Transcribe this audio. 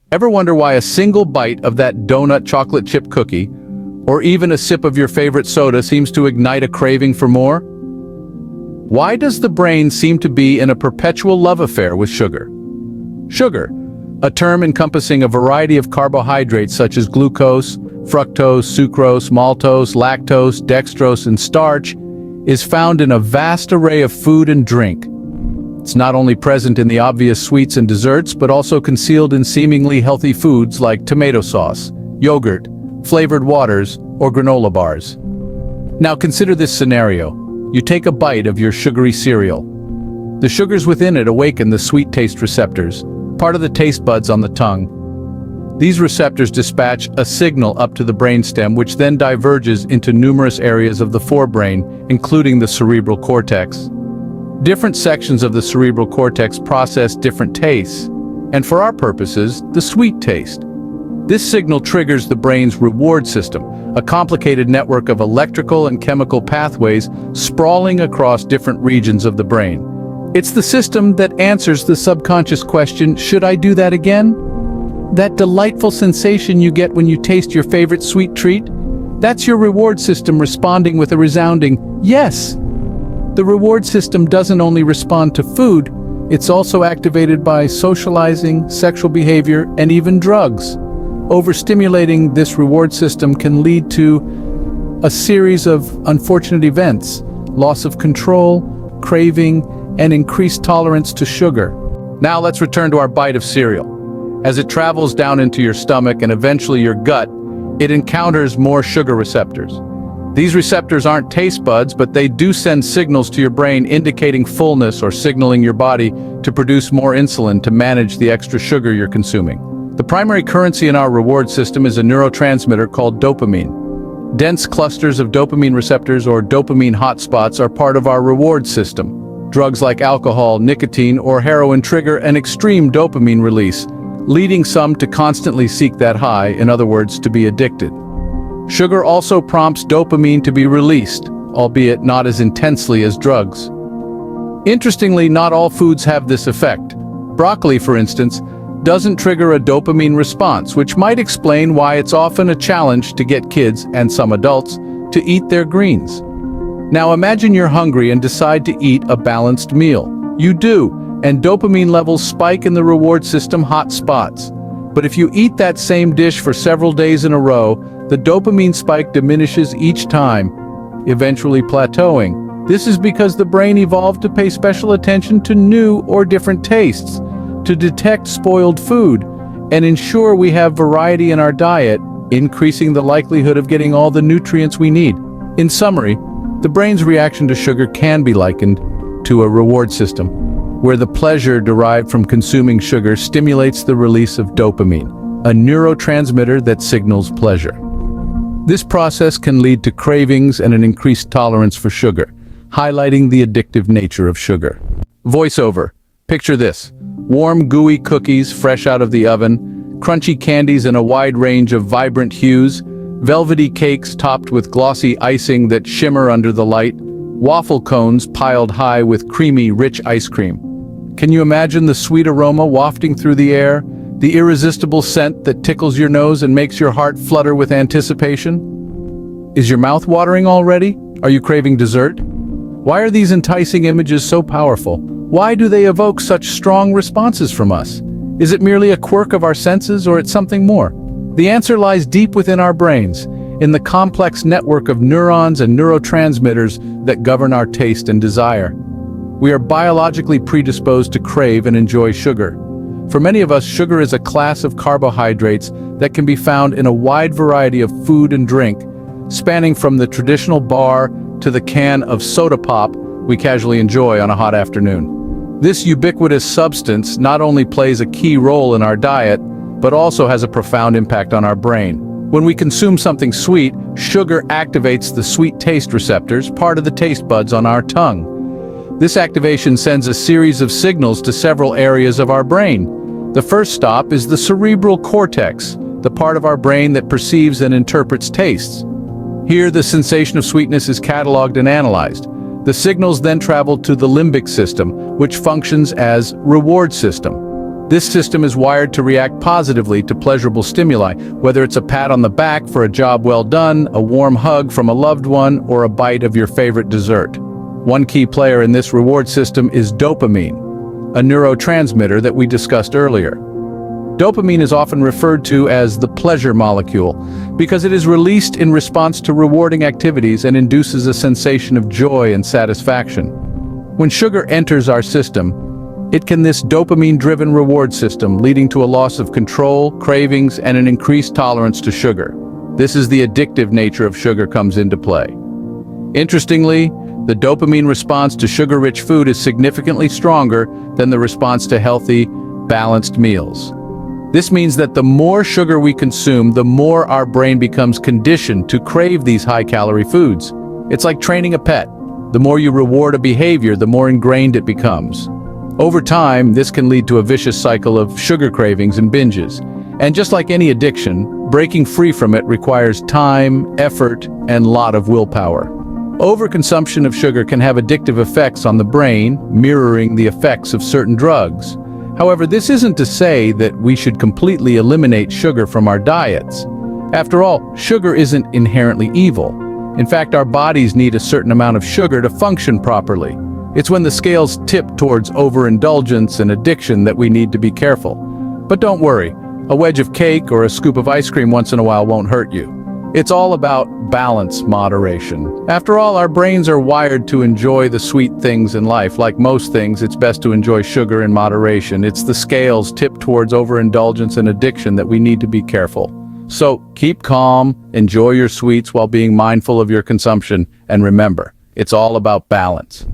Ever wonder why a single bite of that donut chocolate chip cookie, or even a sip of your favorite soda, seems to ignite a craving for more? Why does the brain seem to be in a perpetual love affair with sugar? Sugar, a term encompassing a variety of carbohydrates such as glucose, fructose, sucrose, maltose, lactose, dextrose, and starch, is found in a vast array of food and drink. It's not only present in the obvious sweets and desserts, but also concealed in seemingly healthy foods like tomato sauce, yogurt, flavored waters, or granola bars. Now consider this scenario. You take a bite of your sugary cereal. The sugars within it awaken the sweet taste receptors, part of the taste buds on the tongue. These receptors dispatch a signal up to the brainstem, which then diverges into numerous areas of the forebrain, including the cerebral cortex. Different sections of the cerebral cortex process different tastes, and for our purposes, the sweet taste. This signal triggers the brain's reward system, a complicated network of electrical and chemical pathways sprawling across different regions of the brain. It's the system that answers the subconscious question, should I do that again? That delightful sensation you get when you taste your favorite sweet treat? That's your reward system responding with a resounding yes. The reward system doesn't only respond to food, it's also activated by socializing, sexual behavior, and even drugs. Overstimulating this reward system can lead to a series of unfortunate events: loss of control, craving, and increased tolerance to sugar. Now let's return to our bite of cereal. As it travels down into your stomach and eventually your gut, it encounters more sugar receptors. These receptors aren't taste buds, but they do send signals to your brain indicating fullness or signaling your body to produce more insulin to manage the extra sugar you're consuming. The primary currency in our reward system is a neurotransmitter called dopamine. Dense clusters of dopamine receptors, or dopamine hotspots, are part of our reward system. Drugs like alcohol, nicotine, or heroin trigger an extreme dopamine release, leading some to constantly seek that high, in other words, to be addicted. Sugar also prompts dopamine to be released, albeit not as intensely as drugs. Interestingly, not all foods have this effect. Broccoli, for instance, doesn't trigger a dopamine response, which might explain why it's often a challenge to get kids, and some adults, to eat their greens. Now imagine you're hungry and decide to eat a balanced meal. You do, and dopamine levels spike in the reward system hot spots. But if you eat that same dish for several days in a row, the dopamine spike diminishes each time, eventually plateauing. This is because the brain evolved to pay special attention to new or different tastes, to detect spoiled food, and ensure we have variety in our diet, increasing the likelihood of getting all the nutrients we need. In summary, the brain's reaction to sugar can be likened to a reward system, where the pleasure derived from consuming sugar stimulates the release of dopamine, a neurotransmitter that signals pleasure. This process can lead to cravings and an increased tolerance for sugar, highlighting the addictive nature of sugar. Voiceover. Picture this: warm, gooey cookies fresh out of the oven, crunchy candies in a wide range of vibrant hues, velvety cakes topped with glossy icing that shimmer under the light, waffle cones piled high with creamy, rich ice cream. Can you imagine the sweet aroma wafting through the air, the irresistible scent that tickles your nose and makes your heart flutter with anticipation? Is your mouth watering already? Are you craving dessert? Why are these enticing images so powerful? Why do they evoke such strong responses from us? Is it merely a quirk of our senses, or it's something more? The answer lies deep within our brains, in the complex network of neurons and neurotransmitters that govern our taste and desire. We are biologically predisposed to crave and enjoy sugar. For many of us, sugar is a class of carbohydrates that can be found in a wide variety of food and drink, spanning from the traditional bar to the can of soda pop we casually enjoy on a hot afternoon. This ubiquitous substance not only plays a key role in our diet, but also has a profound impact on our brain. When we consume something sweet, sugar activates the sweet taste receptors, part of the taste buds on our tongue. This activation sends a series of signals to several areas of our brain. The first stop is the cerebral cortex, the part of our brain that perceives and interprets tastes. Here, the sensation of sweetness is cataloged and analyzed. The signals then travel to the limbic system, which functions as reward system. This system is wired to react positively to pleasurable stimuli, whether it's a pat on the back for a job well done, a warm hug from a loved one, or a bite of your favorite dessert. One key player in this reward system is dopamine, a neurotransmitter that we discussed earlier. Dopamine is often referred to as the pleasure molecule because it is released in response to rewarding activities and induces a sensation of joy and satisfaction. When sugar enters our system, this dopamine-driven reward system leading to a loss of control, cravings, and an increased tolerance to sugar. This is the addictive nature of sugar comes into play. Interestingly, the dopamine response to sugar-rich food is significantly stronger than the response to healthy, balanced meals. This means that the more sugar we consume, the more our brain becomes conditioned to crave these high-calorie foods. It's like training a pet. The more you reward a behavior, the more ingrained it becomes. Over time, this can lead to a vicious cycle of sugar cravings and binges. And just like any addiction, breaking free from it requires time, effort, and a lot of willpower. Overconsumption of sugar can have addictive effects on the brain, mirroring the effects of certain drugs. However, this isn't to say that we should completely eliminate sugar from our diets. After all, sugar isn't inherently evil. In fact, our bodies need a certain amount of sugar to function properly. It's when the scales tip towards overindulgence and addiction that we need to be careful. But don't worry, a wedge of cake or a scoop of ice cream once in a while won't hurt you. It's all about balance, moderation. After all, our brains are wired to enjoy the sweet things in life. Like most things, it's best to enjoy sugar in moderation. It's the scales tip towards overindulgence and addiction that we need to be careful. So keep calm, enjoy your sweets while being mindful of your consumption, and remember, it's all about balance.